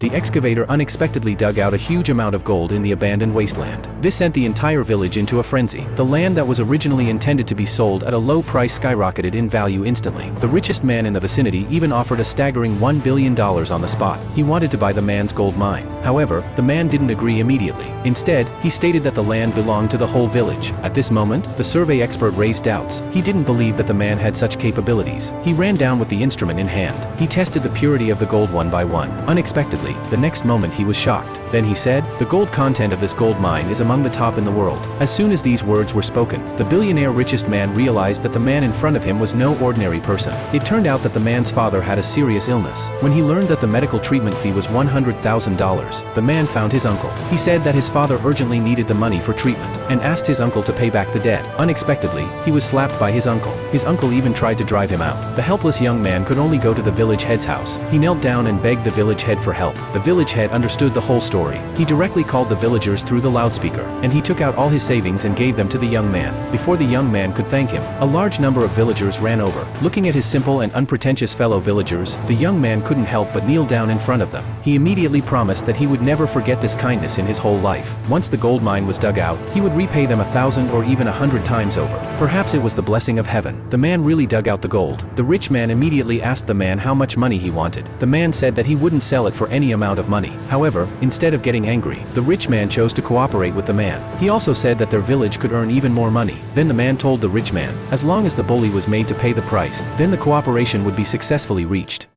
The excavator unexpectedly dug out a huge amount of gold in the abandoned wasteland. This sent the entire village into a frenzy. The land that was originally intended to be sold at a low price skyrocketed in value instantly. The richest man in the vicinity even offered a staggering $1 billion on the spot. He wanted to buy the man's gold mine. However, the man didn't agree immediately. Instead, he stated that the land belonged to the whole village. At this moment, the survey expert raised doubts. He didn't believe that the man had such capabilities. He ran down with the instrument in hand. He tested the purity of the gold one by one. Unexpectedly, the next moment he was shocked. Then he said, "The gold content of this gold mine is among the top in the world." As soon as these words were spoken, the billionaire richest man realized that the man in front of him was no ordinary person. It turned out that the man's father had a serious illness. When he learned that the medical treatment fee was $100,000, the man found his uncle. He said that his father urgently needed the money for treatment, and asked his uncle to pay back the debt. Unexpectedly, he was slapped by his uncle. His uncle even tried to drive him out. The helpless young man could only go to the village head's house. He knelt down and begged the village head for help. The village head understood the whole story. He directly called the villagers through the loudspeaker, and he took out all his savings and gave them to the young man. Before the young man could thank him, a large number of villagers ran over. Looking at his simple and unpretentious fellow villagers, the young man couldn't help but kneel down in front of them. He immediately promised that he would never forget this kindness in his whole life. Once the gold mine was dug out, he would repay them 1,000 or even 100 times over. Perhaps it was the blessing of heaven. The man really dug out the gold. The rich man immediately asked the man how much money he wanted. The man said that he wouldn't sell it for any amount of money. However, instead of getting angry, the rich man chose to cooperate with the man. He also said that their village could earn even more money. Then the man told the rich man, as long as the bully was made to pay the price, then the cooperation would be successfully reached.